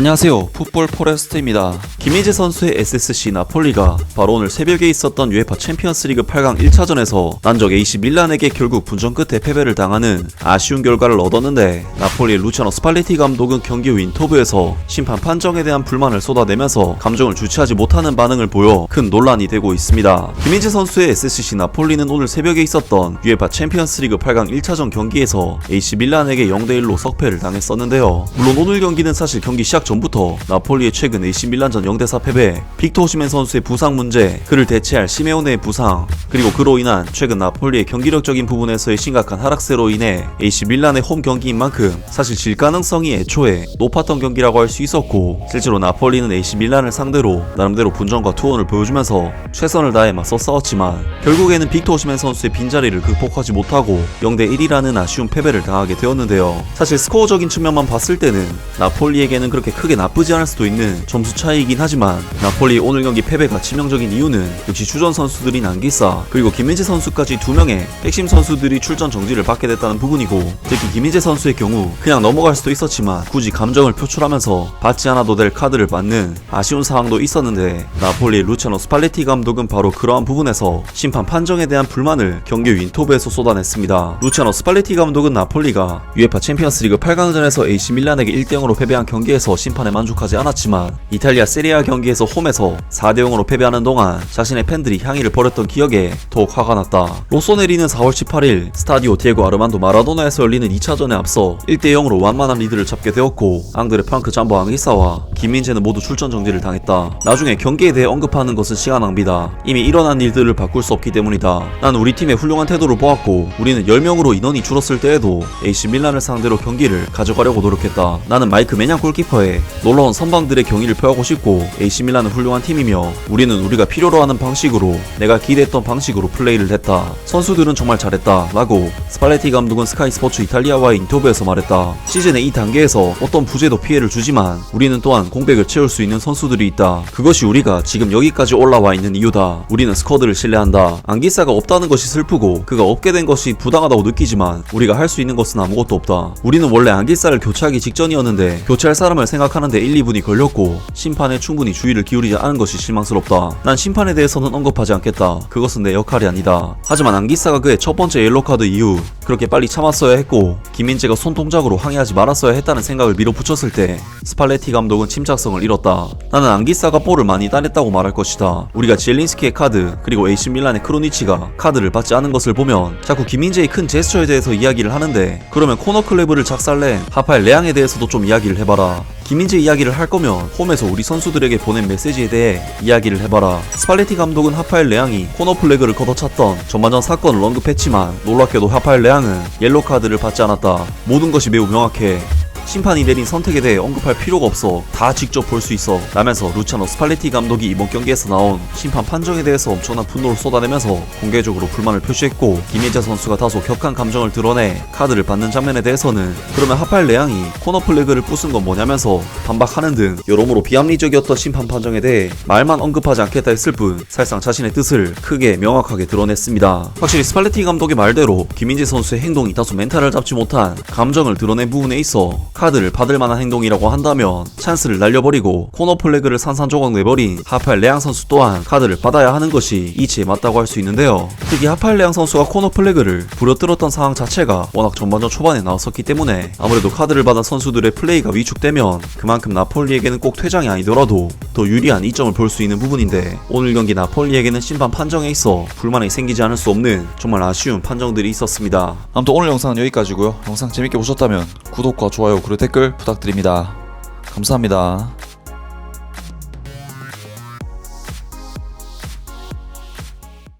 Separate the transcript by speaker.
Speaker 1: 안녕하세요, 풋볼 포레스트입니다. 김희재 선수의 SSC 나폴리가 바로 오늘 새벽에 있었던 UEFA 챔피언스리그 8강 1차전에서 난적 AC 밀란에게 결국 분전 끝에 패배를 당하는 아쉬운 결과를 얻었는데, 나폴리의 루치아노 스팔레티 감독은 경기 후 인터뷰에서 심판 판정에 대한 불만을 쏟아내면서 감정을 주체하지 못하는 반응을 보여 큰 논란이 되고 있습니다. 김희재 선수의 SSC 나폴리는 오늘 새벽에 있었던 UEFA 챔피언스리그 8강 1차전 경기에서 AC 밀란에게 0대1로 석패를 당했었는데요. 물론 오늘 경기는 사실 경기 시작 전부터 나폴리의 최근 AC 밀란전 0대4 패배, 빅터 오시멘 선수의 부상 문제, 그를 대체할 시메오네의 부상, 그리고 그로 인한 최근 나폴리의 경기력적인 부분에서의 심각한 하락세로 인해 AC 밀란의 홈 경기인 만큼 사실 질 가능성이 애초에 높았던 경기라고 할 수 있었고, 실제로 나폴리는 AC 밀란을 상대로 나름대로 분전과 투혼을 보여주면서 최선을 다해 맞서 싸웠지만 결국에는 빅터 오시멘 선수의 빈자리를 극복하지 못하고 0대1이라는 아쉬운 패배를 당하게 되었는데요. 사실 스코어적인 측면만 봤을 때는 나폴리에게는 그렇게 크게 나쁘지 않을 수도 있는 점수 차이이긴 하지만, 나폴리 오늘 경기 패배가 치명적인 이유는 역시 주전 선수들인 안기사 그리고 김희재 선수까지 2명의 핵심 선수들이 출전 정지를 받게 됐다는 부분이고, 특히 김희재 선수의 경우 그냥 넘어갈 수도 있었지만 굳이 감정을 표출하면서 받지 않아도 될 카드를 받는 아쉬운 상황도 있었는데, 나폴리의 루치아노 스팔레티 감독은 바로 그러한 부분에서 심판 판정에 대한 불만을 경기 후 인터뷰에서 쏟아냈습니다. 루치아노 스팔레티 감독은 나폴리가 UEFA 챔피언스리그 8강전에서 AC 밀란에게 1대0으로 패배한 경기에서 심판에 만족하지 않았지만, 이탈리아 세리아 경기에서 홈에서 4대0으로 패배하는 동안 자신의 팬들이 향의를 벌였던 기억에 더욱 화가 났다. 로소네리는 4월 18일 스타디오 디에고 아르만도 마라도나에서 열리는 2차전에 앞서 1대0으로 완만한 리드를 잡게 되었고, 앙드레 프랑크 잠보 앙기사와 김민재는 모두 출전 정지를 당했다. 나중에 경기에 대해 언급하는 것은 시간 낭비다. 이미 일어난 일들을 바꿀 수 없기 때문이다. 난 우리 팀의 훌륭한 태도를 보았고, 우리는 10명으로 인원이 줄었을 때에도 AC 밀란을 상대로 경기를 가져가려고 노력했다. 나는 마이크 메냥 골키퍼에 놀라운 선방들의 경의를 표하고 싶고, AC 밀란은 훌륭한 팀이며 우리는 우리가 필요로 하는 방식으로, 내가 기대했던 방식으로 플레이를 했다. 선수들은 정말 잘했다 라고 스팔레티 감독은 스카이 스포츠 이탈리아와의 인터뷰에서 말했다. 시즌의 이 단계에서 어떤 부재도 피해를 주지만 우리는 또한 공백을 채울 수 있는 선수들이 있다. 그것이 우리가 지금 여기까지 올라와 있는 이유다. 우리는 스쿼드를 신뢰한다. 안기사가 없다는 것이 슬프고 그가 없게 된 것이 부당하다고 느끼지만 우리가 할 수 있는 것은 아무것도 없다. 우리는 원래 안기사를 교체하기 직전이었는데 교체할 사람을 생각하는데 1, 2분이 걸렸고 심판에 충분히 주의를 기울이지 않은 것이 실망스럽다. 난 심판에 대해서는 언급하지 않겠다. 그것은 내 역할이 아니다. 하지만 안기사가 그의 첫 번째 옐로카드 이후 그렇게 빨리 참았어야 했고, 김민재가 손동작으로 항의하지 말았어야 했다는 생각을 밀어붙였을 때 스팔레티 감독은 침착성을 잃었다. 나는 안기사가 볼을 많이 따냈다고 말할 것이다. 우리가 지엘린스키의 카드 그리고 AC 밀란의 크로니치가 카드를 받지 않은 것을 보면 자꾸 김민재의 큰 제스처에 대해서 이야기를 하는데, 그러면 코너 클레브를 작살낸 하파엘 레앙에 대해서도 좀 이야기를 해봐라. 김민재 이야기를 할 거면 홈에서 우리 선수들에게 보낸 메시지에 대해 이야기를 해봐라. 스팔레티 감독은 하파엘 레앙이 코너 플래그를 걷어찼던 전반전 사건을 언급했지만, 놀랍게도 하파엘 레앙은 옐로카드를 받지 않았다. 모든 것이 매우 명확해. 심판이 내린 선택에 대해 언급할 필요가 없어. 다 직접 볼 수 있어 라면서 루치아노 스팔레티 감독이 이번 경기에서 나온 심판 판정에 대해서 엄청난 분노를 쏟아내면서 공개적으로 불만을 표시했고, 김희재 선수가 다소 격한 감정을 드러내 카드를 받는 장면에 대해서는 그러면 하파엘 레앙이 코너 플래그를 부순 건 뭐냐면서 반박하는 등 여러모로 비합리적이었던 심판 판정에 대해 말만 언급하지 않겠다 했을 뿐 사실상 자신의 뜻을 크게 명확하게 드러냈습니다. 확실히 스팔레티 감독의 말대로 김민재 선수의 행동이 다소 멘탈을 잡지 못한 감정을 드러낸 부분에 있어 카드를 받을 만한 행동이라고 한다면, 찬스를 날려버리고 코너 플래그를 산산조각 내버린 하파엘 레앙 선수 또한 카드를 받아야 하는 것이 이치에 맞다고 할 수 있는데요. 특히 하파엘 레앙 선수가 코너 플래그를 부려뜨렸던 상황 자체가 워낙 전반전 초반에 나왔었기 때문에 아무래도 카드를 받은 선수들의 플레이가 위축되면 그만큼 나폴리에게는 꼭 퇴장이 아니더라도 더 유리한 이점을 볼 수 있는 부분인데, 오늘 경기 나폴리에게는 심판 판정에 있어 불만이 생기지 않을 수 없는 정말 아쉬운 판정들이 있었습니다.
Speaker 2: 아무튼 오늘 영상은 여기까지고요. 영상 재밌게 보셨다면 구독과 좋아요 그리고 댓글 부탁드립니다. 감사합니다.